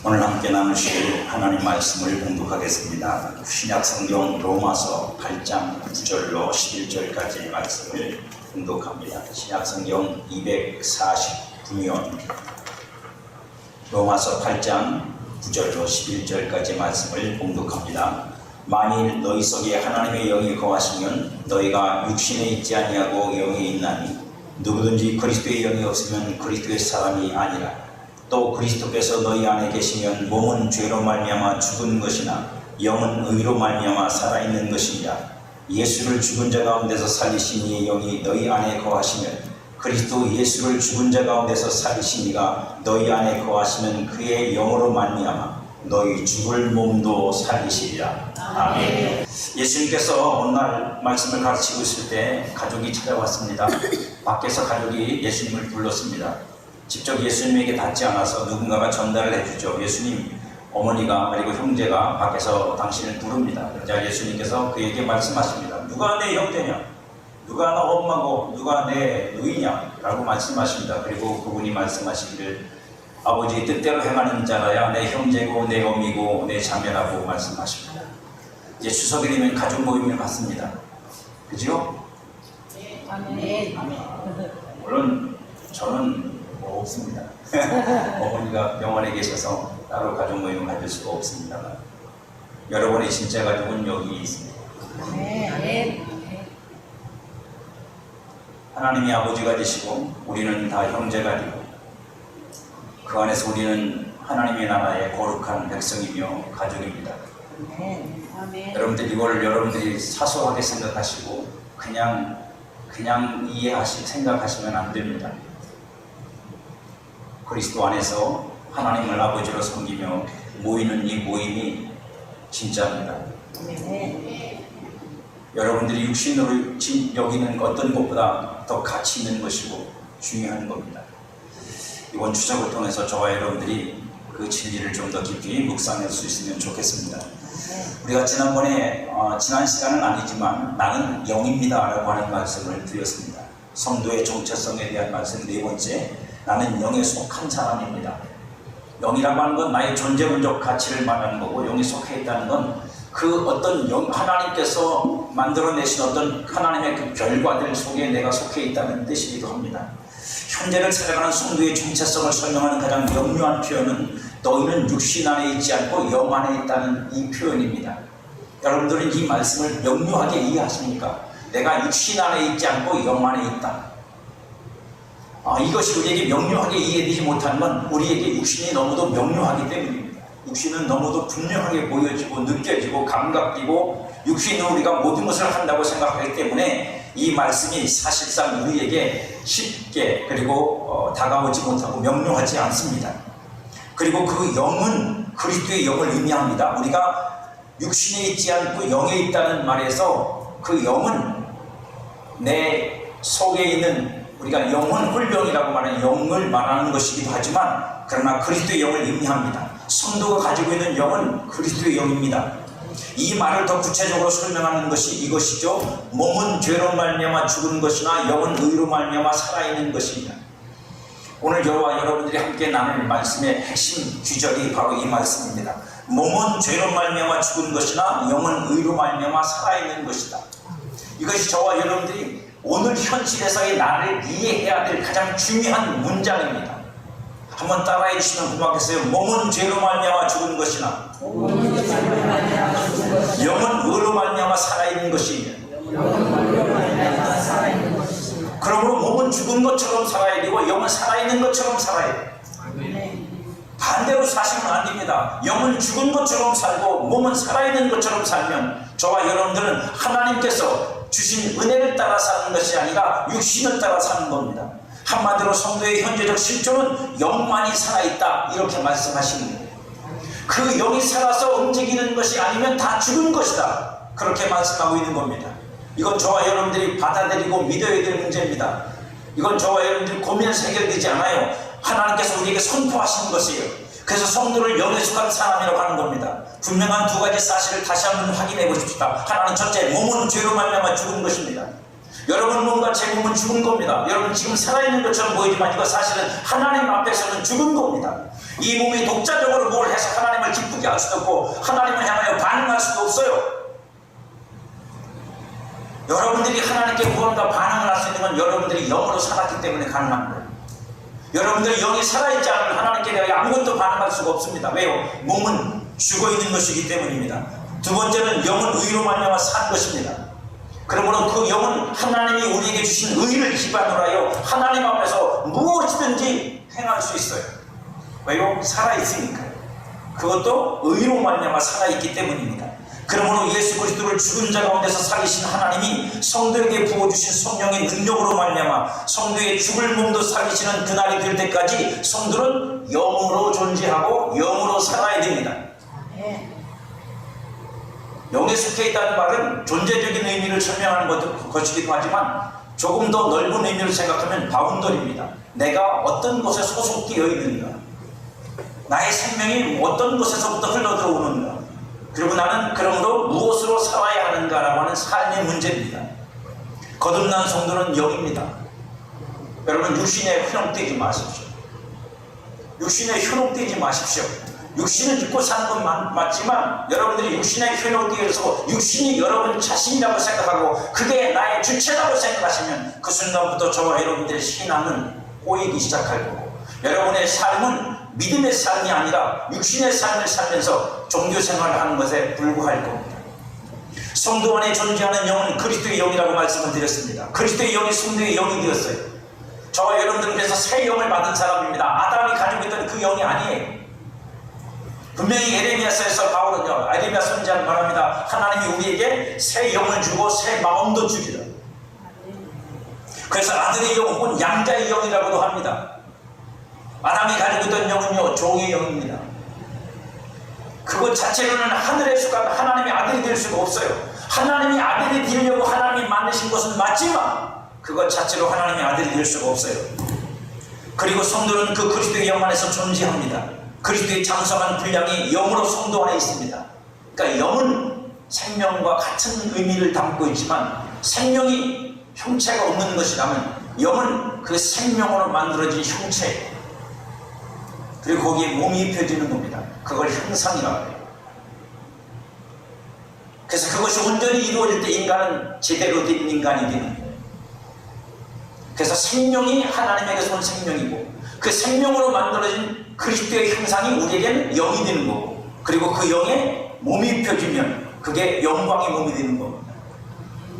오늘 함께 나누실 하나님 말씀을 봉독하겠습니다. 신약성경 로마서 8장 9절로 11절까지의 말씀을 봉독합니다. 신약성경 249면 로마서 8장 9절로 11절까지의 말씀을 봉독합니다. 만일 너희 속에 하나님의 영이 거하시면 너희가 육신에 있지 아니하고 영에 있나니 누구든지 그리스도의 영이 없으면 그리스도의 사람이 아니라. 또 그리스도께서 너희 안에 계시면 몸은 죄로 말미암아 죽은 것이나 영은 의로 말미암아 살아있는 것이니라. 예수를 죽은 자 가운데서 살리신 이의 영이 너희 안에 거하시면 그리스도 예수를 죽은 자 가운데서 살리신 이가 너희 안에 거하시면 그의 영으로 말미암아 너희 죽을 몸도 살리시리라. 아멘. 예수님께서 어느 날 말씀을 가르치고 있을 때 가족이 찾아왔습니다. 밖에서 가족이 예수님을 불렀습니다. 직접 예수님에게 닿지 않아서 누군가가 전달을 해주죠. 예수님, 어머니가 그리고 형제가 밖에서 당신을 부릅니다. 그러자 예수님께서 그에게 말씀하십니다. 누가 내 형제냐? 누가 나 엄마고 누가 내 누이냐? 라고 말씀하십니다. 그리고 그분이 말씀하시기를 아버지의 뜻대로 행하는 자라야 내 형제고 내 어미고 내 자매라고 말씀하십니다. 이제 추석이 되면 가족 모임을 갖습니다. 그죠? 아멘. 물론 저는 없습니다. 어머니가 병원에 계셔서 따로 가족 모임을 가질 수가 없습니다만 여러분의 진짜 가족은 여기 있습니다. 아멘. 하나님이 아버지가 되시고 우리는 다 형제가 되고 그 안에서 우리는 하나님의 나라의 거룩한 백성이며 가족입니다. 아멘. 여러분들 이걸 여러분들이 사소하게 생각하시고 그냥 생각하시면 안 됩니다. 그리스도 안에서 하나님을 아버지로 섬기며 모이는 이 모임이 진짜입니다. 여러분들이 육신으로 여기는 어떤 것보다 더 가치 있는 것이고 중요한 겁니다. 이번 추석을 통해서 저와 여러분들이 그 진리를 좀 더 깊이 묵상할 수 있으면 좋겠습니다. 우리가 지난번에 지난 시간은 아니지만 나는 영입니다 라고 하는 말씀을 드렸습니다. 성도의 정체성에 대한 말씀 네 번째, 나는 영에 속한 사람입니다. 영이라고 하는 건 나의 존재론적 가치를 말하는 거고, 영에 속해 있다는 건 그 어떤 하나님께서 만들어내신 어떤 하나님의 그 결과들 속에 내가 속해 있다는 뜻이기도 합니다. 현재를 살아가는 성도의 정체성을 설명하는 가장 명료한 표현은 너희는 육신 안에 있지 않고 영 안에 있다는 이 표현입니다. 여러분들은 이 말씀을 명료하게 이해하십니까? 내가 육신 안에 있지 않고 영 안에 있다. 이것이 우리에게 명료하게 이해되지 못하는 건 우리에게 육신이 너무도 명료하기 때문입니다. 육신은 너무도 분명하게 보여지고 느껴지고 감각되고 육신으로 우리가 모든 것을 한다고 생각하기 때문에 이 말씀이 사실상 우리에게 쉽게 그리고 다가오지 못하고 명료하지 않습니다. 그리고 그 영은 그리스도의 영을 의미합니다. 우리가 육신에 있지 않고 영에 있다는 말에서 그 영은 내 속에 있는 우리가 영혼 훈련이라고 말하는 영을 말하는 것이기도 하지만 그러나 그리스도의 영을 의미합니다. 성도가 가지고 있는 영은 그리스도의 영입니다. 이 말을 더 구체적으로 설명하는 것이 이것이죠. 몸은 죄로 말미암아 죽은 것이나 영은 의로 말미암아 살아있는 것입니다. 오늘 저와 여러분들이 함께 나눌 말씀의 핵심 귀절이 바로 이 말씀입니다. 몸은 죄로 말미암아 죽은 것이나 영은 의로 말미암아 살아있는 것이다. 이것이 저와 여러분들이 오늘 현실에서의 나를 이해해야 될 가장 중요한 문장입니다. 한번 따라해 주시면 고맙겠어요. 몸은 죄로 말미암아 죽은 것이나 영은 의로 말미암아 살아있는 것이며, 그러므로 몸은 죽은 것처럼 살아야 되고 영은 살아있는 것처럼 살아야 돼요. 반대로 사시면 안 됩니다. 영은 죽은 것처럼 살고 몸은 살아있는 것처럼 살면 저와 여러분들은 하나님께서 주신 은혜를 따라 사는 것이 아니라 육신을 따라 사는 겁니다. 한마디로 성도의 현재적 실존은 영만이 살아있다 이렇게 말씀하시는 거예요. 그 영이 살아서 움직이는 것이 아니면 다 죽은 것이다 그렇게 말씀하고 있는 겁니다. 이건 저와 여러분들이 받아들이고 믿어야 될 문제입니다. 이건 저와 여러분들이 고민해서 해결되지 않아요. 하나님께서 우리에게 선포하시는 것이에요. 그래서 성도를 영에 속한 사람이라고 하는 겁니다. 분명한 두 가지 사실을 다시 한번 확인해 보십시다. 하나는 첫째, 몸은 죄로 말미암아 죽은 것입니다. 여러분 몸과 제 몸은 죽은 겁니다. 여러분 지금 살아있는 것처럼 보이지만 이거 사실은 하나님 앞에서는 죽은 겁니다. 이 몸이 독자적으로 뭘 해서 하나님을 기쁘게 할 수도 없고 하나님을 향하여 반응할 수도 없어요. 여러분들이 하나님께 무언가 반응을 할 수 있는 건 여러분들이 영으로 살았기 때문에 가능한 거예요. 여러분들이 영이 살아있지 않으면 하나님께 대하여 아무것도 반응할 수가 없습니다. 왜요? 몸은 죽어있는 것이기 때문입니다. 두 번째는 영은 의로 말미암아 산 것입니다. 그러므로 그 영은 하나님이 우리에게 주신 의를 기반으로 하여 하나님 앞에서 무엇이든지 행할 수 있어요. 왜요? 살아있으니까요. 그것도 의로 말미암아 살아있기 때문입니다. 그러므로 예수 그리스도를 죽은 자 가운데서 살리신 하나님이 성도에게 부어주신 성령의 능력으로 말미암아 성도의 죽을 몸도 살리시는 그날이 될 때까지 성도는 영으로 존재하고 영으로 살아야 됩니다. 영에 속해 있다는 말은 존재적인 의미를 설명하는 것이기도 하지만 조금 더 넓은 의미를 생각하면 바운더리입니다. 내가 어떤 곳에 소속되어 있는가, 나의 생명이 어떤 곳에서부터 흘러들어오는가, 그리고 나는 그러므로 무엇으로 살아야 하는가라고 하는 삶의 문제입니다. 거듭난 성도는 영입니다. 여러분, 육신에 현혹되지 마십시오. 육신에 현혹되지 마십시오. 육신을 입고 사는 건 맞지만 여러분들이 육신에 현혹되어서 육신이 여러분 자신이라고 생각하고 그게 나의 주체라고 생각하시면 그 순간부터 저와 여러분들의 신앙은 꼬이기 시작할 거고 여러분의 삶은 믿음의 삶이 아니라 육신의 삶을 살면서 종교 생활을 하는 것에 불과할 겁니다. 성도 안에 존재하는 영은 그리스도의 영이라고 말씀을 드렸습니다. 그리스도의 영이 성도의 영이 되었어요. 저와 여러분들은 그래서 새 영을 받은 사람입니다. 아담이 가지고 있던 그 영이 아니에요. 분명히 에레미야서에서 바울은요, 에레미야 선지자는 말합니다. 하나님이 우리에게 새 영을 주고 새 마음도 주기를. 그래서 아들의 영 혹은 양자의 영이라고도 합니다. 아담이 가지고 있던 영은요, 종의 영입니다. 그것 자체로는 하늘에 속한 하나님의 아들이 될 수가 없어요. 하나님이 아들이 되려고 하나님이 만드신 것은 맞지만 그것 자체로 하나님의 아들이 될 수가 없어요. 그리고 성도는 그 그리스도의 영 안에서 존재합니다. 그리스도의 장성한 분량이 영으로 성도 안에 있습니다. 그러니까 영은 생명과 같은 의미를 담고 있지만 생명이 형체가 없는 것이라면 영은 그 생명으로 만들어진 형체예요. 그리고 거기에 몸이 입혀지는 겁니다. 그걸 형상이라고 해요. 그래서 그것이 온전히 이루어질 때 인간은 제대로 된 인간이 되는 거예요. 그래서 생명이 하나님에게서 온 생명이고 그 생명으로 만들어진 그리스도의 형상이 우리에게는 영이 되는 거고 그리고 그 영에 몸이 입혀지면 그게 영광의 몸이 되는 겁니다.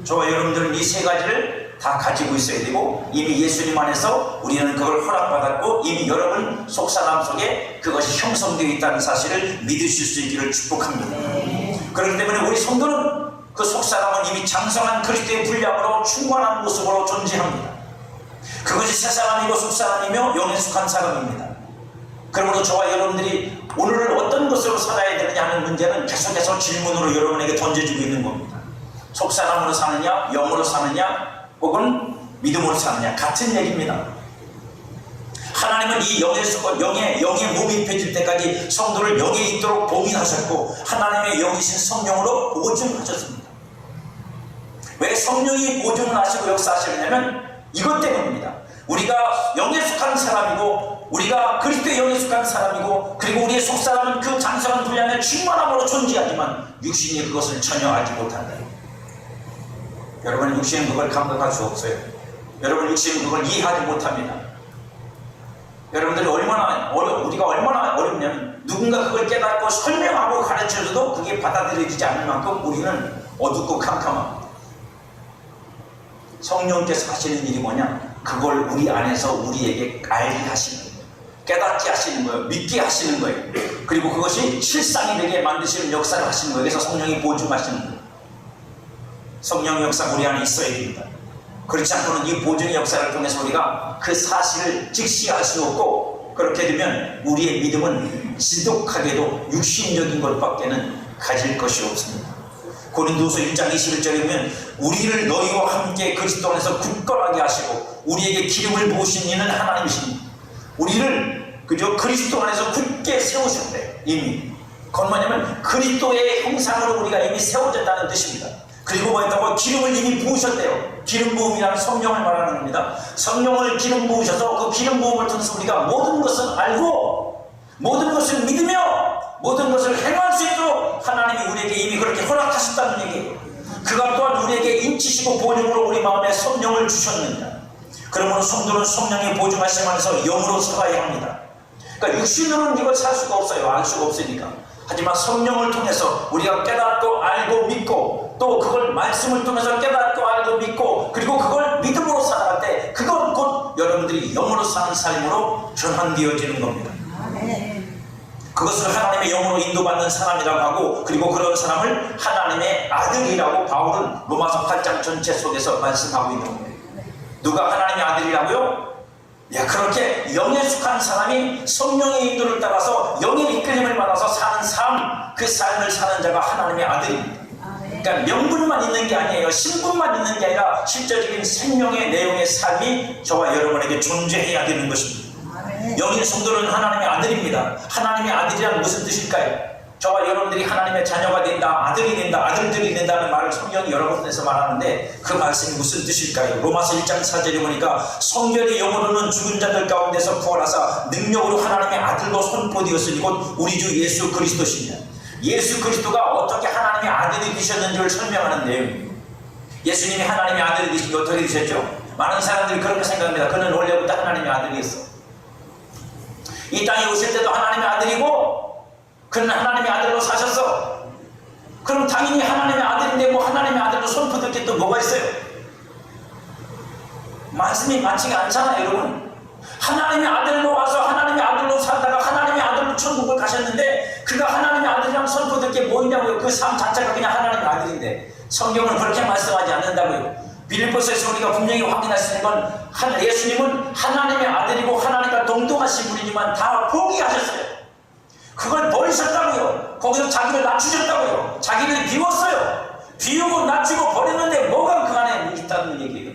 저와 여러분들은 이 세 가지를 다 가지고 있어야 되고 이미 예수님 안에서 우리는 그걸 허락받았고 이미 여러분 속사람 속에 그것이 형성되어 있다는 사실을 믿으실 수 있기를 축복합니다. 그렇기 때문에 우리 성도는 그 속사람은 이미 장성한 그리스도의 분량으로 충만한 모습으로 존재합니다. 그것이 새 사람이고 속사람이며 영에 속한 사람입니다. 그러므로 저와 여러분들이 오늘을 어떤 것으로 살아야 되느냐 하는 문제는 계속해서 질문으로 여러분에게 던져주고 있는 겁니다. 속사람으로 사느냐, 영으로 사느냐, 혹은 믿음으로 사느냐, 같은 얘기입니다. 하나님은 이 영의 몸이 입혀질 때까지 성도를 영에 있도록 봉인하셨고 하나님의 영이신 성령으로 보증하셨습니다. 왜 성령이 보증을 하시고 역사하시느냐면 이것 때문입니다. 우리가 영에 속한 사람이고 우리가 그리스도의 영에 속한 사람이고 그리고 우리의 속사람은 그 장성한 분량의 충만함으로 존재하지만 육신이 그것을 전혀 알지 못한다. 여러분 육신은 그걸 감각할 수 없어요. 여러분 육신은 그걸 이해하지 못합니다. 여러분들이 우리가 얼마나 어렵냐면 누군가 그걸 깨닫고 설명하고 가르쳐줘도 그게 받아들여지지 않을 만큼 우리는 어둡고 캄캄합니다. 성령께서 하시는 일이 뭐냐? 그걸 우리 안에서 우리에게 알게 하시는 거예요. 깨닫게 하시는 거예요. 믿게 하시는 거예요. 그리고 그것이 실상이 되게 만드시는 역사를 하시는 거예요. 그래서 성령이 보증하시는 거예요. 성령의 역사가 우리 안에 있어야 됩니다. 그렇지 않고는 이 보증의 역사를 통해서 우리가 그 사실을 직시할 수 없고 그렇게 되면 우리의 믿음은 지독하게도 육신적인 것밖에는 가질 것이 없습니다. 고린도후서 1장 21절에 보면 우리를 너희와 함께 그리스도 안에서 굳건하게 하시고 우리에게 기름을 부으신 이는 하나님이십니다. 우리를 그저 그리스도 안에서 굳게 세우셨대요. 이미 그건 뭐냐면 그리스도의 형상으로 우리가 이미 세워졌다는 뜻입니다. 그리고 뭐였다고? 기름을 이미 부으셨대요. 기름 부음이라는 성령을 말하는 겁니다. 성령을 기름 부으셔서 그 기름 부음을 통해서 우리가 모든 것을 알고 모든 것을 믿으며 모든 것을 행할 수 있도록 하나님이 우리에게 이미 그렇게 허락하셨다는 얘기예요. 그가 또한 우리에게 인치시고 보증으로 우리 마음에 성령을 주셨느니라. 그러므로 성도는 성령의 보증하심 안에서 영으로 살아야 합니다. 그러니까 육신으로는 이걸 살 수가 없어요. 알 수가 없으니까. 하지만 성령을 통해서 우리가 깨닫고 알고 믿고 또 그걸 말씀을 통해서 깨닫고 알고 믿고 그리고 그걸 믿음으로 살아갈 때 그건 곧 여러분들이 영으로 사는 삶으로 전환되어지는 겁니다. 그것을 하나님의 영으로 인도받는 사람이라고 하고 그리고 그런 사람을 하나님의 아들이라고 바울은 로마서 8장 전체 속에서 말씀하고 있는 거예요. 누가 하나님의 아들이라고요? 그렇게 영에 속한 사람이 성령의 인도를 따라서 영의 이끌림을 받아서 사는 삶, 그 삶을 사는 자가 하나님의 아들입니다. 그러니까 명분만 있는 게 아니에요. 신분만 있는 게 아니라 실제적인 생명의 내용의 삶이 저와 여러분에게 존재해야 되는 것입니다. 영인 성도는 하나님의 아들입니다. 하나님의 아들이란 무슨 뜻일까요? 저와 여러분들이 하나님의 자녀가 된다, 아들이 된다, 아들들이 된다는 말을 성경이 여러 곳에서 말하는데 그 말씀이 무슨 뜻일까요? 로마서 1장 4절에 보니까 성결의 영으로는 죽은 자들 가운데서 부활하사 능력으로 하나님의 아들로 선포되었으니 곧 우리 주 예수 그리스도시니라. 예수 그리스도가 어떻게 하나님의 아들이 되셨는지를 설명하는 내용입니다. 예수님이 하나님의 아들이 되신 게 어떻게 되셨죠? 많은 사람들이 그렇게 생각합니다. 그는 원래부터 하나님의 아들이었어. 이 땅에 오실 때도 하나님의 아들이고 그는 하나님의 아들로 사셨어. 그럼 당연히 하나님의 아들인데 뭐 하나님의 아들로 손포될 게 또 뭐가 있어요? 말씀이 맞지가 않잖아요, 여러분. 하나님의 아들로 와서 하나님의 아들로 살다가 하나님의 아들로 천국을 가셨는데 그가 하나님의 아들이랑 선포될 게 뭐 있냐고요. 그 삶 자체가 그냥 하나님의 아들인데 성경은 그렇게 말씀하지 않는다고요. 빌립보서에서 우리가 분명히 확인할 수 있는 건 예수님은 하나님의 아들이고 하나님과 동등하신 분이지만 다 포기하셨어요. 그걸 버리셨다고요. 거기서 자기를 낮추셨다고요. 자기를 비웠어요. 비우고 낮추고 버렸는데 뭐가 그 안에 있다는 얘기예요.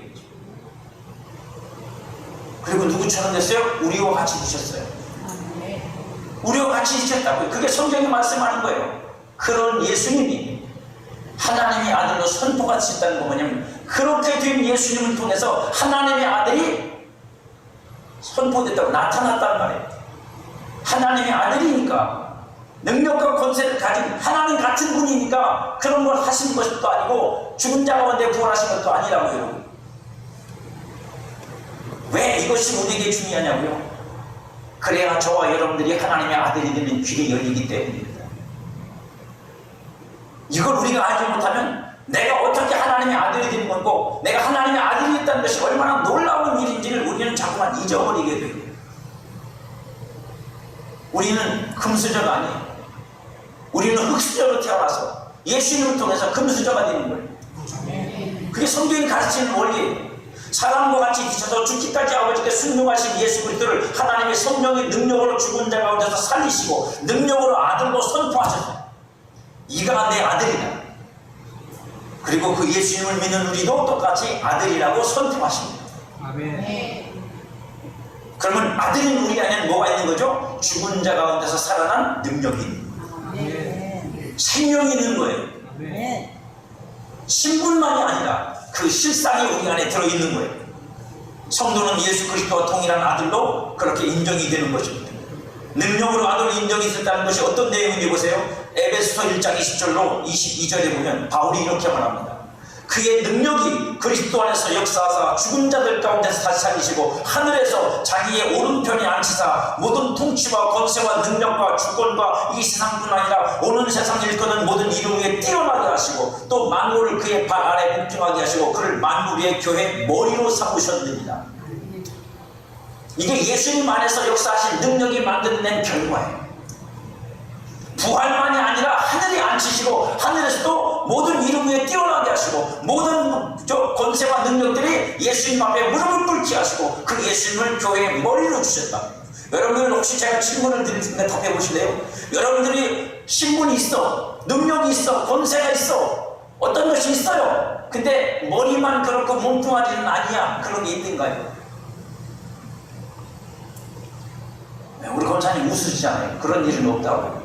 그리고 누구처럼 됐어요? 우리와 같이 지셨어요. 우리와 같이 지셨다고요. 그게 성경이 말씀하는 거예요. 그런 예수님이 하나님의 아들로 선포가 되셨다는 거 뭐냐면 그렇게 된 예수님을 통해서 하나님의 아들이 선포됐다고 나타났단 말이에요. 하나님의 아들이니까 능력과 권세를 가진 하나님 같은 분이니까 그런 걸 하신 것도 아니고 죽은 자 가운데 부활하신 것도 아니라고요. 왜 이것이 우리에게 중요하냐고요? 그래야 저와 여러분들이 하나님의 아들이 되는 길이 열리기 때문입니다. 이걸 우리가 알지 못하면 내가 어떻게 하나님의 아들이 되는 건고 내가 하나님의 아들이 있다는 것이 얼마나 놀라운 일인지를 우리는 자꾸만 잊어버리게 돼요. 우리는 금수저가 아니에요. 우리는 흙수저로 태어나서 예수님을 통해서 금수저가 되는 거예요. 그게 성경이 가르치는 원리예요. 사람과 같이 뒤쳐서 죽기까지 아버지께 순종하신 예수 그리스도를 하나님의 성령의 능력으로 죽은 자 가운데서 살리시고 능력으로 아들로 선포하셨어요. 이가 내 아들이다. 그리고 그 예수님을 믿는 우리도 똑같이 아들이라고 선포하십니다. 아멘. 그러면 아들인 우리 안에는 뭐가 있는 거죠? 죽은 자 가운데서 살아난 능력이 있는 거예요. 생명이 있는 거예요. 신분만이 아니라 그 실상이 우리 안에 들어있는 거예요. 성도는 예수 그리스도와 동일한 아들로 그렇게 인정이 되는 것입니다. 능력으로 아들로 인정이 있었다는 것이 어떤 내용인지 보세요. 에베소서 1장 20절로 22절에 보면 바울이 이렇게 말합니다. 그의 능력이 그리스도 안에서 역사하사 죽은 자들 가운데서 다시 살리시고 하늘에서 자기의 오른편에 앉히사 모든 통치와 권세와 능력과 주권과 이 세상뿐 아니라 오는 세상을 일컫는 모든 이름 위에 뛰어나게 하시고 또 만물을 그의 발 아래 복종하게 하시고 그를 만물 위의 교회 머리로 삼으셨느니라. 이게 예수님 안에서 역사하신 능력이 만들어낸 결과예요. 부활만이 아니라 하늘에 앉히시고 하늘에서도 모든 이름 위에 뛰어나게 하시고 모든 권세와 능력들이 예수님 앞에 무릎을 꿇게 하시고 그 예수님을 교회의 머리로 주셨다. 여러분들 혹시 제가 질문을 드릴 텐데 답해 보실래요? 여러분들이 신분이 있어, 능력이 있어, 권세가 있어, 어떤 것이 있어요. 근데 머리만 그렇고 몸뚱아리는 아니야. 그런 게 있는가요? 우리 권사님 웃으시잖아요. 그런 일은 없다고.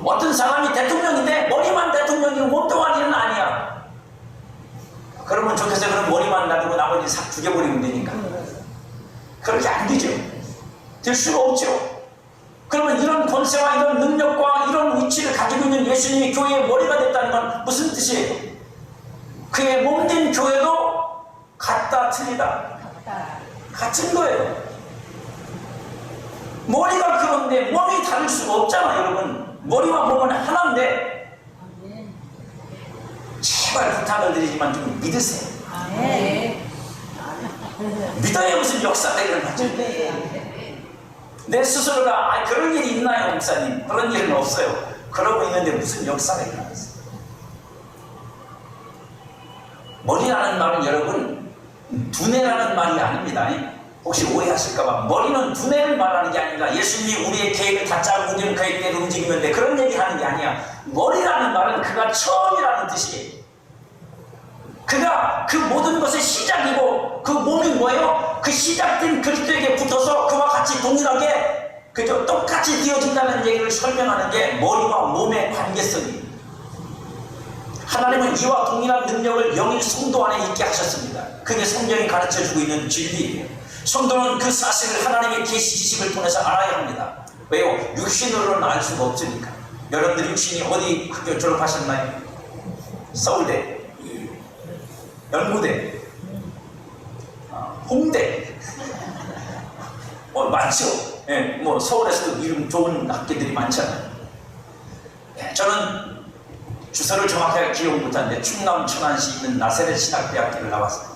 어떤 사람이 대통령인데 머리만 대통령이고 몸뚱아리는 아니야. 그러면 좋겠어요. 그럼 머리만 놔두고 나머지 싹 죽여버리면 되니까. 그렇게 안 되죠. 될 수가 없죠. 그러면 이런 권세와 이런 능력과 이런 위치를 가지고 있는 예수님이 교회의 머리가 됐다는 건 무슨 뜻이에요? 그의 몸된 교회도 같다 틀리다? 같은 거예요. 머리가 그런데 몸이 다를 수가 없잖아. 여러분, 머리와 몸은 하나인데 제발 부탁을 드리지만 좀 믿으세요. 믿어야 무슨 역사가 일어나죠. 내 스스로가 그런 일이 있나요 목사님? 그런 일은 없어요. 그러고 있는데 무슨 역사가 일어났어요. 머리라는 말은 여러분 두뇌라는 말이 아닙니다. 혹시 오해하실까봐. 머리는 두뇌를 말하는 게 아닙니다. 예수님이 우리의 계획을 다 짜고 우리는 그 계획대로 움직이면 돼, 그런 얘기 하는 게 아니야. 머리라는 말은 그가 처음이라는 뜻이에요. 그가 그 모든 것의 시작이고 그 몸이 뭐예요? 그 시작된 그리스도에게 붙어서 그와 같이 동일하게 그저 똑같이 되어진다는 얘기를 설명하는 게 머리와 몸의 관계성이에요. 하나님은 이와 동일한 능력을 영일 성도 안에 있게 하셨습니다. 그게 성경이 가르쳐주고 있는 진리예요. 성도는 그 사실을 하나님의 계시 지식을 통해서 알아야 합니다. 왜요? 육신으로는 알 수가 없으니까. 여러분들 육신이 어디 학교 졸업하셨나요? 서울대, 연구대, 홍대, 많죠. 예, 서울에서도 이름 좋은 학교들이 많잖아요. 예, 저는 주소를 정확하게 기억 못하는데 충남 천안시 있는 나세렛 신학대학교를 나왔어요.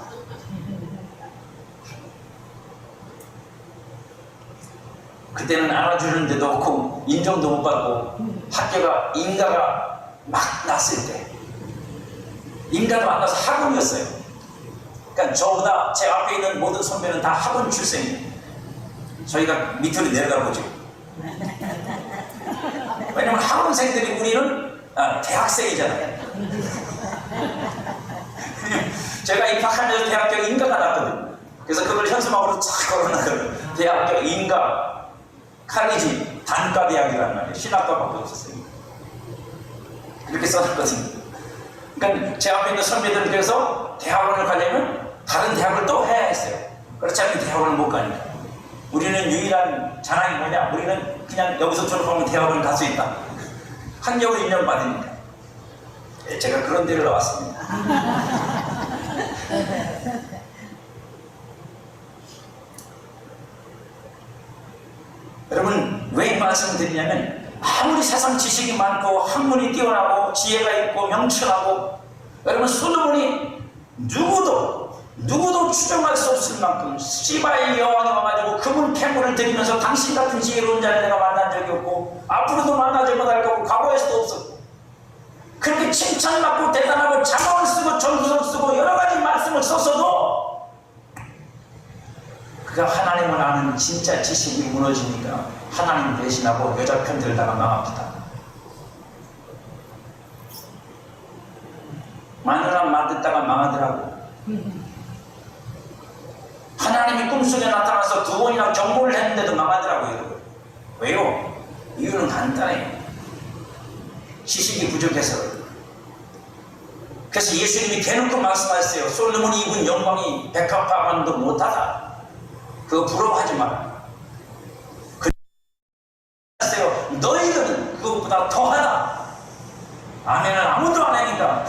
그때는 알아주는데도 없고 인정도 못 받고 학교가 인가가 막 났을 때, 인가도 안 나서 학원이었어요. 그러니까 저보다 제 앞에 있는 모든 선배는 다 학원 출생이에요. 저희가 밑으로 내려가 보죠. 왜냐면 학원생들이 우리는 대학생이잖아요. 제가 입학하면서 대학교 인가가 났거든요. 그래서 그걸 현수막으로 쫙 걸어놨거든요. 대학교 인가 카리지 단과대학이라는 말이에요. 신학과밖에 없었어요. 그렇게 써놨거든요. 그러니까 제 앞에 있는 선배들은 그래서 대학원을 가려면 다른 대학을 또 해야 했어요. 그렇지 않으면 대학원을 못 가니까. 우리는 유일한 자랑이 뭐냐? 우리는 그냥 여기서 졸업하면 대학원을 갈 수 있다. 학력을 인정받으니까. 제가 그런 데를 나왔습니다. 여러분, 왜 말씀을 드리냐면 아무리 세상 지식이 많고 학문이 뛰어나고 지혜가 있고 명철하고, 여러분 솔로몬이 누구도 추정할 수 없을 만큼 시바의 여왕이 와가지고 그분 폐물을 드리면서 당신 같은 지혜로운 자를 내가 만난 적이 없고 앞으로도 만나지 못할 거고 과거에서도 없었고, 그렇게 칭찬받고 대단하고 자문을 쓰고 전구서를 쓰고 여러 가지 말씀을 썼어도 그가 하나님을 아는 진짜 지식이 무너지니까 하나님 대신하고 여자 편들다가 망합니다. 마누라 만듣다가 망하더라고. 하나님이 꿈속에 나타나서 2번이나 경고를 했는데도 망하더라고요. 여러분. 왜요? 이유는 간단해요. 지식이 부족해서. 그래서 예수님이 대놓고 말씀하셨어요. 솔로몬이 입은 영광이 백합화만도 못하다. 그거 부러워하지 마라. 그랬어요. 너희는 그것보다 더하다. 아멘은 아무도 안 하니까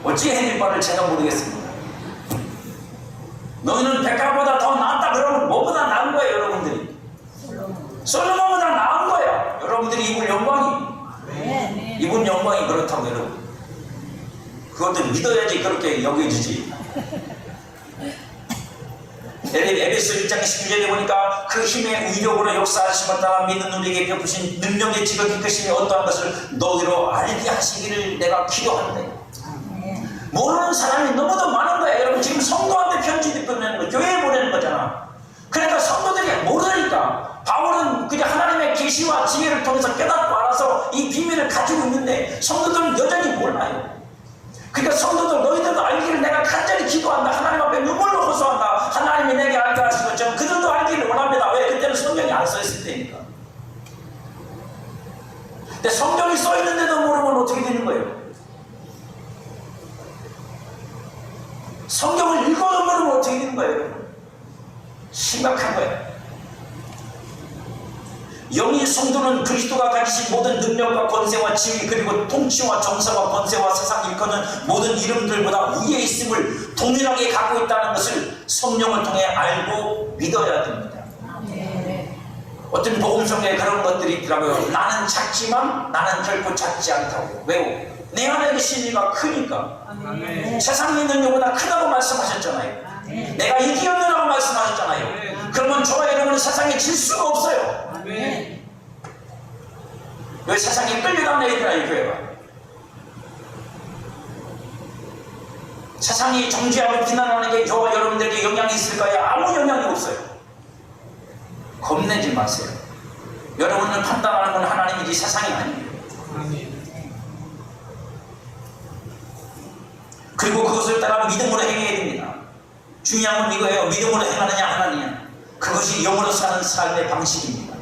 어찌 해낼 바를 제가 모르겠습니다. 너희는 백합보다 더 낫다 그러면 뭐보다 나은 거예요, 여러분들이. 솔로몬보다 나은 거예요. 여러분들이 입은 영광이. 입은 영광이 그렇다고 여러분. 그것도 믿어야지 그렇게 여겨지지. 에베소 1장 19절에 보니까 그 힘의 위력으로 역사하심을 따라 믿는 우리에게 베푸신 능력의 지극히 크심이 어떠한 것을 너희로 알게 하시기를 내가 기도한다. 모르는 사람이 너무도 많은 거야. 여러분 지금 성도한테 편지 보내는 거, 교회에 보내는 거잖아. 그러니까 성도들이 모르니까. 바울은 그냥 하나님의 계시와 지혜를 통해서 깨닫고 알아서 이 비밀을 가지고 있는데 성도들은 여전히 몰라요. 그러니까 성도들 너희들도 알기를 내가 간절히 기도한다. 하나님 앞에 눈물로 호소한다. 하나님이 내게 알게 하신 것처럼 그들도 알기를 원합니다. 왜? 그때는 성경이 안 써있을 때니까. 근데 성경이 써있는데도 모르면 어떻게 되는 거예요? 성경을 읽어도 모르면 어떻게 되는 거예요? 심각한 거예요. 영의 성도는 그리스도가 가지신 모든 능력과 권세와 지위 그리고 통치와 정사와 권세와 세상 일컫는 모든 이름들보다 위에 있음을 동일하게 갖고 있다는 것을 성령을 통해 알고 믿어야 됩니다. 어떤 복음성에 그런 것들이 있더라고요. 나는 작지만 나는 결코 작지 않다고. 왜요? 내 안에 계신 이가 크니까. 세상에 있는 이보다 크다고 말씀하셨잖아요. 내가 이기었느라고 말씀하셨잖아요. 그러면 저와 여러분은 세상에 질 수가 없어요. 왜 세상에 끌려다니는 애들아, 이 교회가? 세상이 정죄하고 비난하는 게 저와 여러분들에게 영향이 있을까요? 아무 영향이 없어요. 겁내지 마세요. 여러분을 판단하는 건 하나님이지 세상이 아니에요. 그리고 그것을 따라 믿음으로 행해야 됩니다. 중요한 건 이거예요. 믿음으로 행하느냐 안 하느냐. 그것이 영으로 사는 삶의 방식입니다.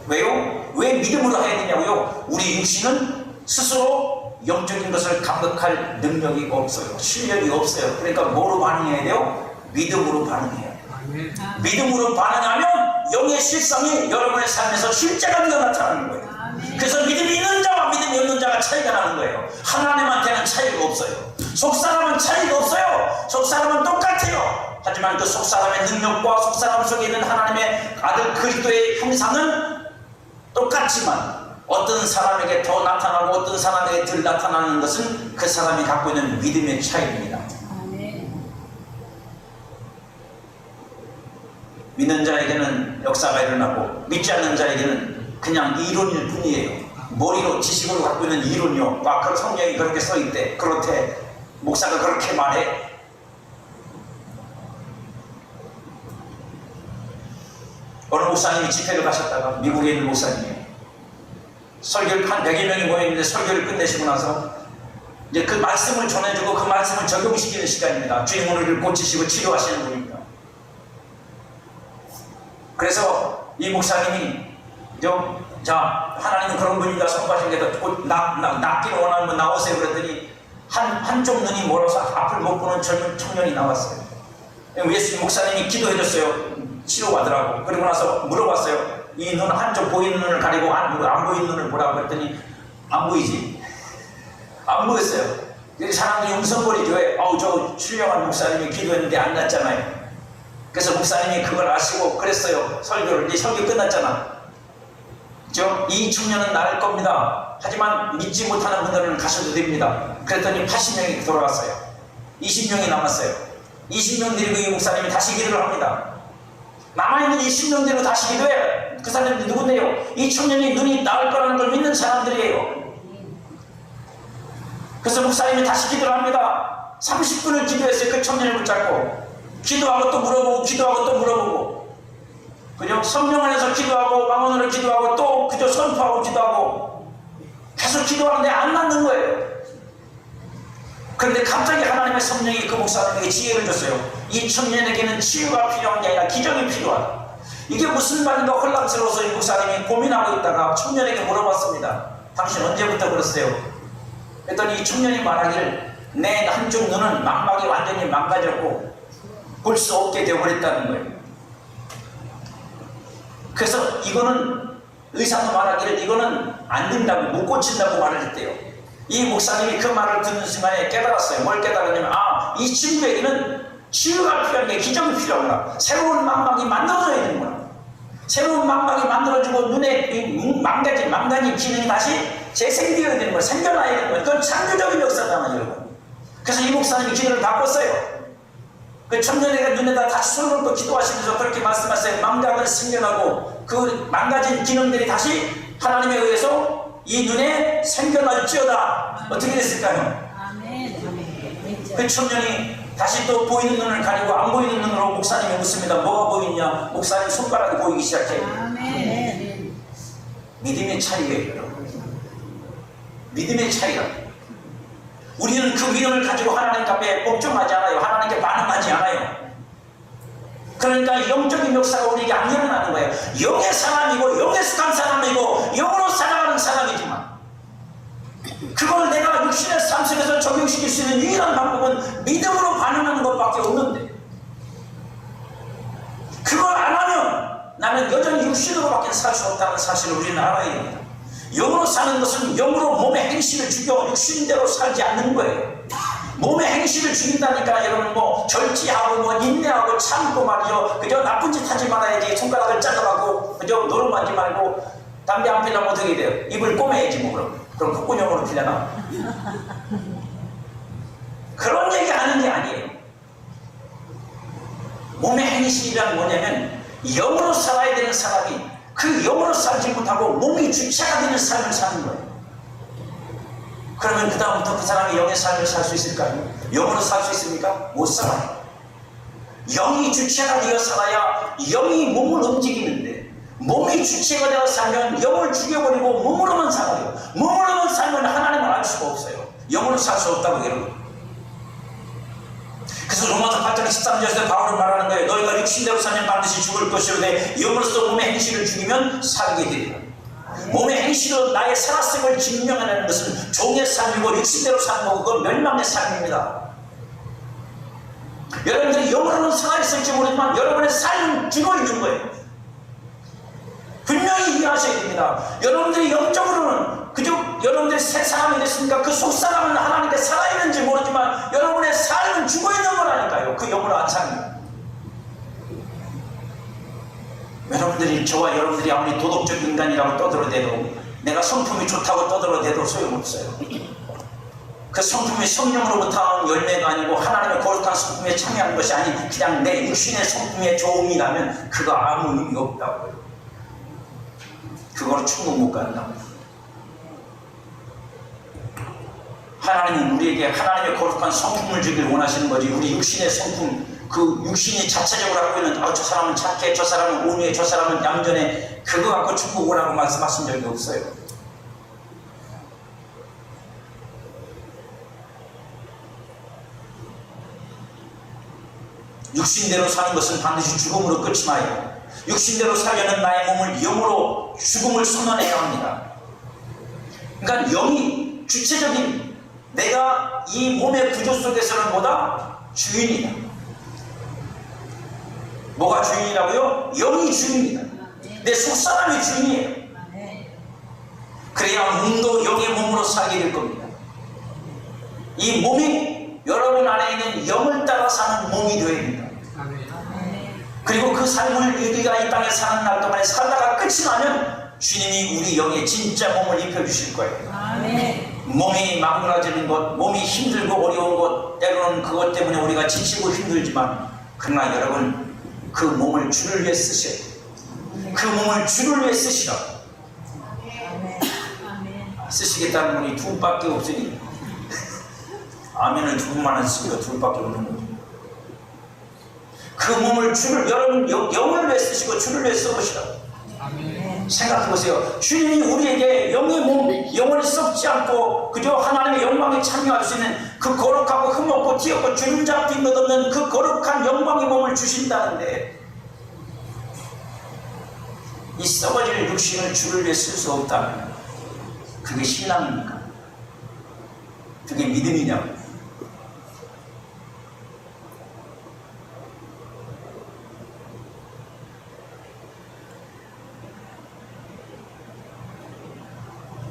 왜요? 왜 믿음으로 해야 되냐고요? 우리 육신은 스스로 영적인 것을 감각할 능력이 없어요. 실력이 없어요. 그러니까 뭐로 반응해야 돼요? 믿음으로 반응해야 돼요. 믿음으로 반응하면 영의 실상이 여러분의 삶에서 실제가 되어 나타나는 거예요. 그래서 믿음이 있는 자와 믿음이 없는 자가 차이가 나는 거예요. 하나님한테는 차이가 없어요. 속사람은 차이가 없어요. 속사람은 똑같아요. 하지만 그 속사람의 능력과 속사람 속에 있는 하나님의 아들 그리스도의 형상은 똑같지만 어떤 사람에게 더 나타나고 어떤 사람에게 덜 나타나는 것은 그 사람이 갖고 있는 믿음의 차이입니다. 믿는 자에게는 역사가 일어나고 믿지 않는 자에게는 그냥 이론일 뿐이에요. 머리로 지식으로 갖고 있는 이론이요. 그 성경이 그렇게 써있대. 그렇대. 목사가 그렇게 말해. 어느 목사님이 집회를 가셨다가 미국에 있는 목사님이에요. 설교를 한 100여 명이 모였는데 설교를 끝내시고 나서 이제 그 말씀을 전해주고 그 말씀을 적용시키는 시간입니다. 주님 오늘을 고치시고 치료하시는 분입니다. 그래서 이 목사님이 자 하나님은 그런 분이다 선포하신 곧 낫기를 원하는 분 나오세요 그랬더니 한쪽 눈이 멀어서 앞을 못 보는 젊은 청년이 나왔어요. 예수님 목사님이 기도해줬어요. 치료받으라고. 그리고 나서 물어봤어요. 이 눈 한쪽 보이는 눈을 가리고 안 보이는 눈을 보라고 했더니 안 보이지. 안 보였어요. 사람들이 um성거리죠. 왜? 저 훌륭한 목사님이 기도했는데 안 났잖아요. 그래서 목사님이 그걸 아시고 그랬어요. 설교를. 이제 설교 끝났잖아. 이 청년은 나을 겁니다. 하지만 믿지 못하는 분들은 가셔도 됩니다. 그랬더니 80명이 돌아갔어요. 20명이 남았어요. 20명 데리고 이 목사님이 다시 기도를 합니다. 남아있는 20명대로 다시 기도해. 그 사람들이 누군데요? 이 청년이 눈이 나을 거라는 걸 믿는 사람들이에요. 그래서 목사님이 다시 기도를 합니다. 30분을 기도했어요. 그 청년을 붙잡고 기도하고 또 물어보고 기도하고 또 물어보고 그죠? 성령 안에서 기도하고 망언으로 기도하고 또 그저 선포하고 기도하고 계속 기도하는데 안 낫는 거예요. 그런데 갑자기 하나님의 성령이 그 목사님에게 지혜를 줬어요. 이 청년에게는 치유가 필요한 게 아니라 기적이 필요하다. 이게 무슨 말인가 혼란스러워서 이 목사님이 고민하고 있다가 청년에게 물어봤습니다. 당신 언제부터 그랬어요? 그랬더니 이 청년이 말하기를 내 한쪽 눈은 망막이 완전히 망가졌고 볼 수 없게 되어버렸다는 거예요. 그래서 이거는 의사도 말하기를 이거는 안 된다고 못 고친다고 말을 했대요. 이 목사님이 그 말을 듣는 순간에 깨달았어요. 뭘 깨달았냐면 이 친구에게는 치유가 필요한 게 기적이 필요하구나. 새로운 망막이 만들어져야 되는구나. 새로운 망막이 만들어지고 눈에 망가진 기능이 다시 재생되어야 되는 거야. 생겨나야 되는 거야. 그건 창조적인 역사잖아요, 여러분. 그래서 이 목사님이 기도를 바꿨어요. 그 청년에게 눈에다 다시 손을 얹고 기도하시면서 그렇게 말씀하세요. 망각은 생겨나고 그 망가진 기능들이 다시 하나님에 의해서 이 눈에 생겨날지어다. 어떻게 됐을까요? 그 청년이 다시 또 보이는 눈을 가리고 안 보이는 눈으로 목사님이 묻습니다. 뭐가 보이냐? 목사님 손가락이 보이기 시작해요. 믿음의 차이예요, 여러분. 믿음의 차이라. 우리는 그 믿음을 가지고 하나님 앞에 복종하지 않아요. 하나님께 반응하지 않아요. 그러니까 영적인 역사가 우리에게 안 일어나는 거예요. 영의 사람이고 영에 속한 사람이고 영으로 살아가는 사람이지만 그걸 내가 육신의 삶 속에서 적용시킬 수 있는 유일한 방법은 믿음으로 반응하는 것밖에 없는데 그걸 안 하면 나는 여전히 육신으로밖에 살 수 없다는 사실을 우리는 알아야 됩니다. 영으로 사는 것은 영으로 몸의 행실을 죽여 육신대로 살지 않는 거예요. 몸의 행실을 죽인다니까 여러분 뭐 절제하고 뭐 인내하고 참고 말이죠. 그저 나쁜 짓 하지 말아야지. 손가락을 잘라가고 그저 노름하지 말고 담배 안 피려면 어떻게 돼요? 입을 꼬매야지 뭐 그럼 콧구녕으로 피려나? 그런 얘기 하는 게 아니에요. 몸의 행실이란 뭐냐면 영으로 살아야 되는 사람이 그 영으로 살지 못하고 몸이 주체가 되는 삶을 사는 거예요. 그러면 그 다음부터 그 사람이 영의 삶을 살 수 있을까요? 영으로 살 수 있습니까? 못 살아요. 영이 주체가 되어 살아야 영이 몸을 움직이는데 몸이 주체가 되어 살면 영을 죽여버리고 몸으로만 살아요. 몸으로만 살면 하나님을 알 수가 없어요. 영으로 살 수 없다고 여러분. 그래서 로마서 8장 13절에서 바울은 말하는 거예요. 너희가 육신대로 살면 반드시 죽을 것이오되 영으로서 몸의 행실을 죽이면 살게 되리라. 몸의 행실로 나의 살았음을 증명하는 것은 종의 삶이고 육신대로 사는 거고 그건 멸망의 삶입니다. 여러분들이 영으로는 살아있을지 모르지만 여러분의 삶은 죽어있는 거예요. 분명히 이해하셔야 됩니다. 여러분들이 영적으로는 그저 여러분들이 새 사람이 됐으니까 그 속사람은 하나님께 살아있는지 모르지만 여러분의 삶은 죽어있는 거라니까요. 그 영으로 안 살면. 여러분들이 저와 여러분들이 아무리 도덕적 인간이라고 떠들어대도 내가 성품이 좋다고 떠들어대도 소용없어요. 그 성품이 성령으로부터 나온 열매가 아니고 하나님의 거룩한 성품에 참여하는 것이 아닌 그냥 내 육신의 성품의 좋음이라면 그거 아무 의미 없다고요. 그걸 충분 못 간다고. 하나님은 우리에게 하나님의 거룩한 성품을 주길 원하시는 거지 우리 육신의 성품 그 육신이 자체적으로 갖고 있는 저 사람은 착해, 저 사람은 온유해, 저 사람은 얌전해 그거 갖고 축복 오라고 말씀하신 적이 없어요. 육신대로 사는 것은 반드시 죽음으로 끝이 나요. 육신대로 살려는 나의 몸을 영으로 죽음을 선언해야 합니다. 그러니까 영이 주체적인 내가 이 몸의 구조 속에서는 뭐다? 주인이다. 뭐가 주인이라고요? 영이 주인이다. 내 속사람이 주인이에요. 그래야 몸도 영의 몸으로 살게 될 겁니다. 이 몸이 여러분 안에 있는 영을 따라 사는 몸이 되어야 됩니다. 그리고 그 삶을 우리가 이 땅에 사는 날 동안에 살다가 끝이 나면 주님이 우리 영에 진짜 몸을 입혀주실 거예요. 몸이 망가지는 것, 몸이 힘들고 어려운 것, 때로는 그것 때문에 우리가 지치고 힘들지만 그러나 여러분 그 몸을 주를 위해 쓰셔야 돼요. 그 몸을 주를 위해 쓰시라고. 쓰시겠다는 분이 두 분밖에 없으니 아멘을 두 분만 쓰니까 둘밖에 없는 거죠. 그 몸을 주를 여러분 영을 위해 쓰시고 주를 위해 써보시라고. 생각해보세요. 주님이 우리에게 영의 몸, 영원히 썩지 않고 그저 하나님의 영광에 참여할 수 있는 그 거룩하고 흠없고 티없고 주름 잡힌 것 없는 그 거룩한 영광의 몸을 주신다는데 이 썩어질 육신을 주를 위해 쓸 수 없다면 그게 신앙입니까? 그게 믿음이냐고.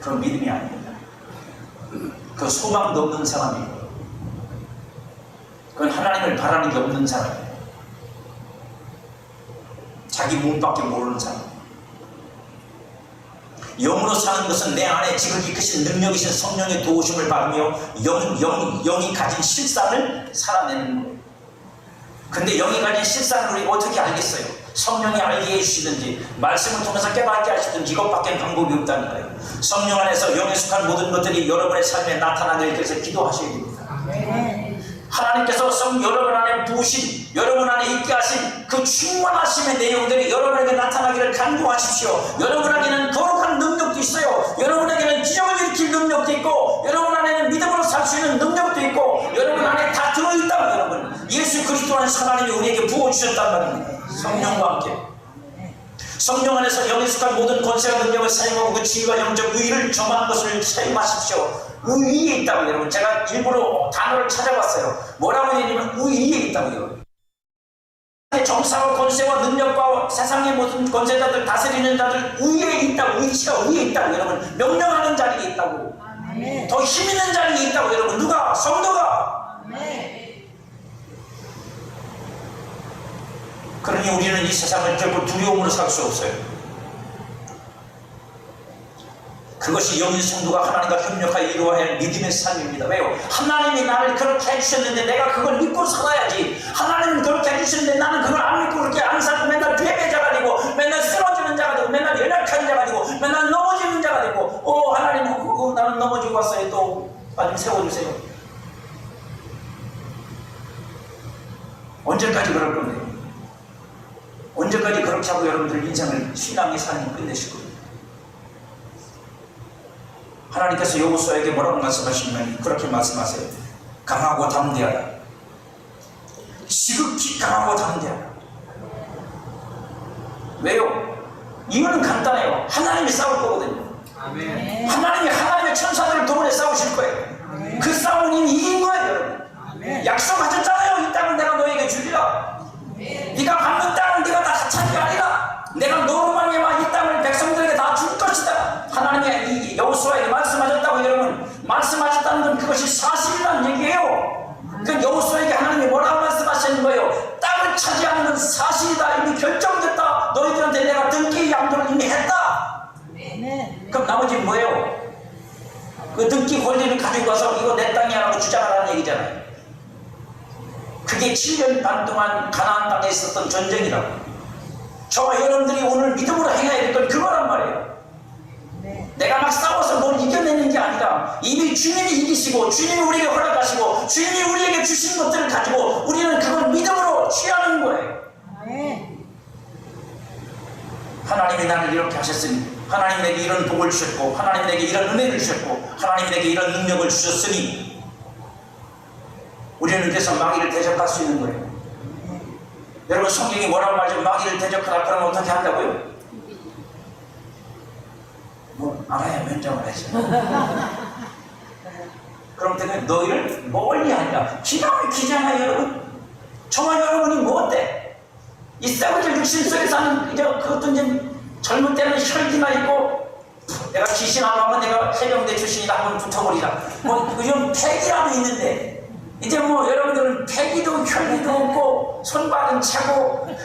그건 믿음이 아닙니다. 그 소망도 없는 사람이에요. 그건 하나님을 바라는 게 없는 사람이에요. 자기 몸밖에 모르는 사람. 영으로 사는 것은 내 안에 지극히 크신 능력이신 성령의 도우심을 받으며 영이 가진 실상을 살아내는 거예요. 근데 영이 가진 실상을 우리가 어떻게 알겠어요? 성령이 알게 해주시든지 말씀을 통해서 깨닫게 하시든지 이것밖에 방법이 없다는 거예요. 성령 안에서 영에 속한 모든 것들이 여러분의 삶에 나타나길 위해서 기도하셔야 됩니다. 하나님께서 여러분 안에 부으신, 여러분 안에 있게 하신 그 충만하심의 내용들이 여러분에게 나타나기를 간구하십시오. 여러분에게는 거룩한 능력도 있어요. 여러분에게는 기적을 일으킬 능력도 있고 여러분 안에는 믿음으로 살 수 있는 능력도 있고 여러분 안에 다 들어있다고. 여러분 예수 그리스도 안에서 하나님이 우리에게 부어주셨단 말입니다. 성령과 함께 성령 안에서 영에 속한 모든 권세와 능력을 사용하고 그 지위와 영적 의의를 점하는 것을 사용하십시오. 의의에 있다고. 여러분 제가 일부러 단어를 찾아봤어요. 뭐라고 얘기하면 의의에 있다고요. 정사와 권세와 능력과 세상의 모든 권세자들 다스리는 자들 위에 있다고, 위치가 위에 있다고 여러분. 명령하는 자리에 있다고. 아멘. 더 힘 있는 자리에 있다고 여러분. 누가? 성도가. 아멘. 그러니 우리는 이 세상을 결코 두려움으로 살 수 없어요. 그것이 영인 성도가 하나님과 협력하여 이루어야 할 믿음의 삶입니다. 왜요? 하나님이 나를 그렇게 해주셨는데 내가 그걸 믿고 살아야지. 하나님은 그렇게 해주셨는데 나는 그걸 안 믿고 그렇게 안 살고 맨날 패배자가 되고 맨날 쓰러지는 자가 되고 맨날 연약한 자가 되고 맨날 넘어지는 자가 되고 하나님 나는 넘어지고 왔어요. 또 좀 세워주세요. 언제까지 그럴 건데요? 언제까지 그렇게 하고 여러분들 인생을 신앙의 삶을 끝내실 거예요? 하나님께서 여호수아에게 뭐라고 말씀하시면 그렇게 말씀하세요. 강하고 담대하라. 지극히 강하고 담대하라. 왜요? 이유는 간단해요. 하나님이 싸울 거거든요. 아멘. 하나님이 하나님의 천사들을 동원해 싸우실 거예요. 그 싸움은 이미 이긴 거예요, 여러분. 아멘. 약속하셨잖아요. 이 땅은 내가 너에게 주리라. 네가 받는 땅은 네가 다 차지 아니라. 내가 너로 말미암아 이 땅을 백성들에게 다 줄 것이다. 하나님의 이 여호수아에게 말씀하셨다고 여러분. 말씀하셨다는 건 그것이 사실이라는 얘기예요. 그 여호수아에게 하나님이 뭐라고 말씀하시는 거예요? 땅을 차지하는 건 사실이다. 이미 결정됐다. 너희들한테 내가 등기 양도를 이미 했다. 아멘. 그럼 나머지는 뭐예요? 그 등기 권리를 가지고 와서 이거 내 땅이라고 주장하라는 얘기잖아요. 그게 7년 반 동안 가나안 땅에 있었던 전쟁이라고. 저와 여러분들이 오늘 믿음으로 행해야 될 건 그거란 말이에요. 내가 막 싸워서 뭘 이겨내는 게 아니라 이미 주님이 이기시고 주님이 우리에게 허락하시고 주님이 우리에게 주신 것들을 가지고 우리는 그걸 믿음으로 취하는 거예요. 아멘. 하나님이 나를 이렇게 하셨으니, 하나님이 내게 이런 복을 주셨고, 하나님이 내게 이런 은혜를 주셨고, 하나님이 내게 이런 능력을 주셨으니 우리는 그래서 마귀를 대적할 수 있는 거예요. 여러분 성경이 뭐라고 말하죠? 마귀를 대적하라. 그러면 어떻게 한다고요? 뭐 알아야 면장을 하죠. 그럼 때문에 너희를 멀리 하니라. 기가 막히잖아요 여러분. 정말 여러분이 뭐 어때? 이 썩어질 육신 속에 사는 그것도 이제 젊은 때는 혈기가 있고 내가 귀신 안 하면 내가 해병대 출신이다 한번 붙어버리라. 뭐 요즘 패기라도 있는데 이제 뭐 여러분들은 패기도 혈기도 없고 손발은 차고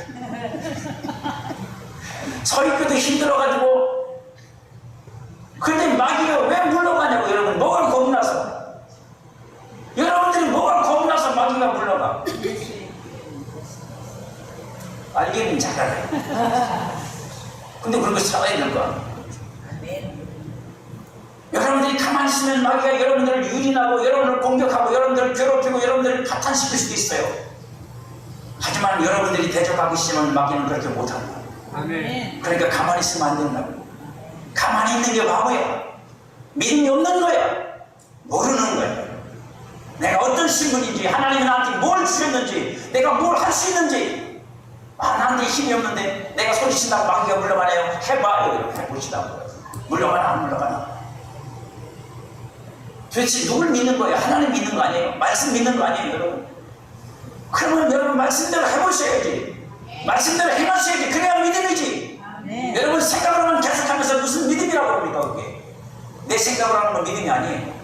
서 있기도 힘들어가지고. 그런데 마귀가 왜 물러가냐고 여러분. 뭐가 겁나서? 여러분들이 뭐가 겁나서 마귀가 물러가? 알기는 잘 알아요. 근데 그런 거 살아야 될 거 아니에요. 여러분들이 가만히 있으면 마귀가 여러분들을 유린하고 여러분을 공격하고 여러분들을 괴롭히고 여러분들을 파탄시킬 수도 있어요. 하지만 여러분들이 대적하기 시작하면 마귀는 그렇게 못합니다. 아멘. 그러니까 가만히 있으면 안 된다고. 가만히 있는 게 바보야. 믿음이 없는 거야. 모르는 거야. 내가 어떤 신분인지, 하나님이 나한테 뭘 주셨는지, 내가 뭘 할 수 있는지. 나한테 힘이 없는데 내가 소리친다고 마귀가 물러가나요? 해봐요. 해보시라고. 물러가나 안 물러가나. 도대체 누굴 믿는 거예요? 하나님 믿는 거 아니에요? 말씀 믿는 거 아니에요 여러분? 그러면 여러분 말씀대로 해보셔야지. 말씀대로 해보셔야지. 그래야 믿음이지. 아멘. 여러분 생각으로만 계속하면서 무슨 믿음이라고 합니까 그게? 내 생각으로 하는 건 믿음이 아니에요.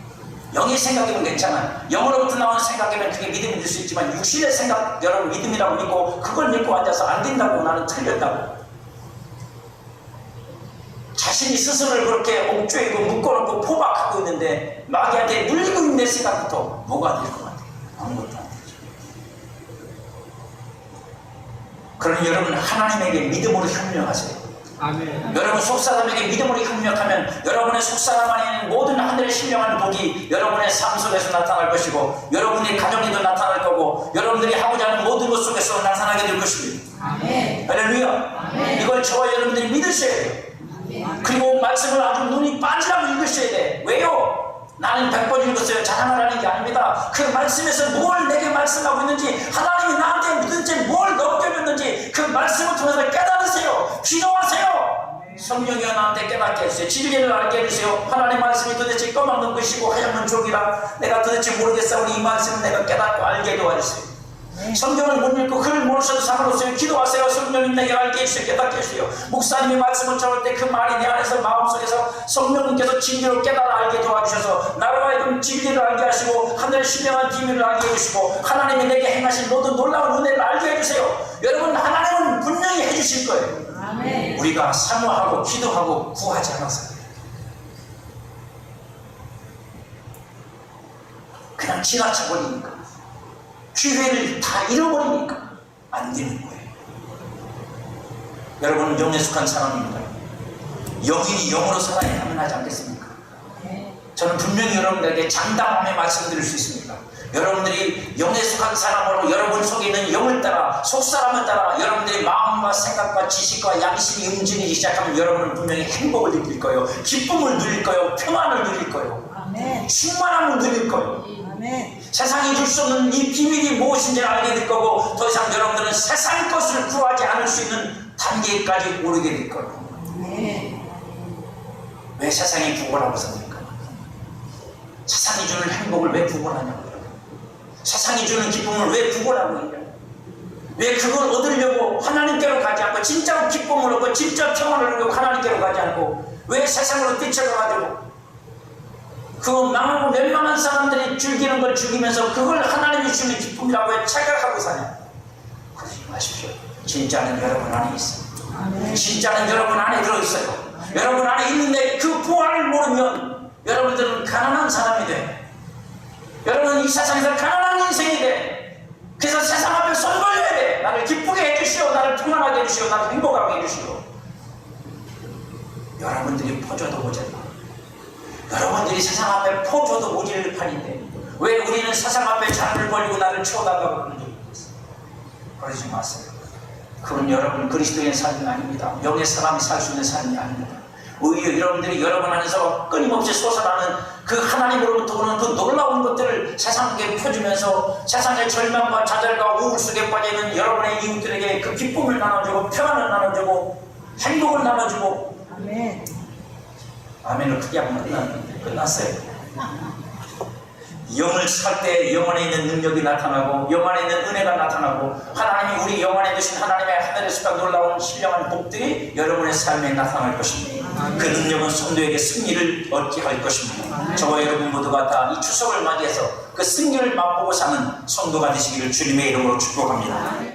영의 생각이면 괜찮아요. 영으로부터 나오는 생각이면 그게 믿음이 될 수 있지만 육신의 생각 여러분 믿음이라고 믿고 그걸 믿고 앉아서 안 된다고 나는 틀렸다고. 자신이 스스로를 그렇게 옥죄이고 묶어놓고 포박하고 있는데 마귀한테 물리고 있는 내 생각부터 뭐가 될 것 같아요? 아무것도 안 되죠. 그러니 여러분 하나님에게 믿음으로 협력하세요. 아멘. 여러분 속사람에게 믿음으로 협력하면 여러분의 속사람 안에는 모든 하늘의 신령한 복이 여러분의 삶 속에서 나타날 것이고 여러분의 가정에도 나타날 거고 여러분들이 하고자 하는 모든 것 속에서 나타나게 될 것입니다. 아멘. 할렐루야. 아멘. 이걸 저와 여러분들이 믿으셔야 돼요. 그리고 말씀을 아주 눈이 빠지라고 읽으셔야 돼. 왜요? 나는 100번 읽었어요. 자랑하라는 게 아닙니다. 그 말씀에서 뭘 내게 말씀하고 있는지 하나님이 나한테 도대체 뭘 넘겨줬는지 그 말씀을 통해서 깨달으세요. 기도하세요. 성령이 나한테 깨닫게 해주세요. 진리를 알게 해주세요. 하나님 말씀이 도대체 검은 것이고 하얀 종이라 내가 도대체 모르겠사오니 이 말씀을 내가 깨닫고 알게 도와주세요. 성경을 못 읽고 글을 모르셔도 상관없어요. 기도하세요. 성령님 내게 알게 해주세요. 깨닫게 해주세요. 목사님이 말씀을 전할 때 그 말이 내 안에서 마음속에서 성령님께서 진리로 깨달아 알게 도와주셔서 나로 하여금 진리를 알게 하시고 하늘의 신령한 비밀을 알게 해주시고 하나님이 내게 행하신 모든 놀라운 은혜를 알게 해주세요. 여러분, 하나님은 분명히 해주실 거예요. 아멘. 우리가 사모하고 기도하고 구하지 않아서 그냥 지나쳐버리니까, 기회를 다 잃어버리니까 안 되는 거예요. 여러분은 영에 속한 사람입니다. 영인이 영으로 살아야 하면 하지 않겠습니까? 저는 분명히 여러분들에게 장담하며 말씀드릴 수 있습니다. 여러분들이 영에 속한 사람으로 여러분 속에 있는 영을 따라, 속사람을 따라 여러분들의 마음과 생각과 지식과 양심이 움직이기 시작하면 여러분은 분명히 행복을 느낄 거예요. 기쁨을 누릴 거예요. 평안을 누릴 거예요. 아멘. 충만함을 누릴 거예요. 아멘. 세상이 줄 수 없는 이 비밀이 무엇인지 알게 될 거고, 더 이상 여러분들은 세상 것을 구하지 않을 수 있는 단계까지 오르게 될 거예요. 아멘. 왜 세상이 구걸하고 삽니까? 세상이 주는 행복을 왜 구걸하냐고요? 세상이 주는 기쁨을 왜 구걸하고 있냐고요? 왜 그걸 얻으려고 하나님께로 가지 않고, 진짜로 기쁨을 얻고 진짜 평안을 얻고 하나님께로 가지 않고 왜 세상으로 뛰쳐가가지고 그 망하고 멸망한 사람들이 즐기는 걸 즐기면서 그걸 하나님이 주는 기쁨이라고 착각하고 사냐? 그러지 마십시오. 진짜는 여러분 안에 있습니다. 아멘. 진짜는 여러분 안에 들어있어요. 여러분 안에 있는데 그 부활을 모르면 여러분들은 가난한 사람이 돼. 여러분은 이 세상에서 가난한 인생이 돼. 그래서 세상 앞에 손 벌려야 돼. 나를 기쁘게 해주시오. 나를 평안하게 해주시오. 나를 행복하게 해주시오. 여러분들이 퍼줘도 모자라. 여러분들이 세상 앞에 퍼줘도 모질 판인데 왜 우리는 세상 앞에 잔을 벌리고 나를 쳐다보고 그러는지 모르겠어요. 그러지 마세요. 그건 여러분 그리스도의 삶이 아닙니다. 영의 사람이 살 수 있는 삶이 아닙니다. 오히려 여러분들이 여러분 안에서 끊임없이 솟아나는 그 하나님으로부터 오는 그 놀라운 것들을 세상에 펴주면서 세상의 절망과 좌절과 우울 속에 빠져있는 여러분의 이웃들에게 그 기쁨을 나눠주고 평안을 나눠주고 행복을 나눠주고. 아멘. 아멘을 크게 하면 끝났어요. 영을 살 때 영 안에 있는 능력이 나타나고 영 안에 있는 은혜가 나타나고 하나님이 우리 영 안에 두신 하나님의 하늘에 속한 놀라운 신령한 복들이 여러분의 삶에 나타날 것입니다. 그 능력은 성도에게 승리를 얻게 할 것입니다. 저와 여러분 모두가 다 이 추석을 맞이해서 그 승리를 맛보고 사는 성도가 되시기를 주님의 이름으로 축복합니다.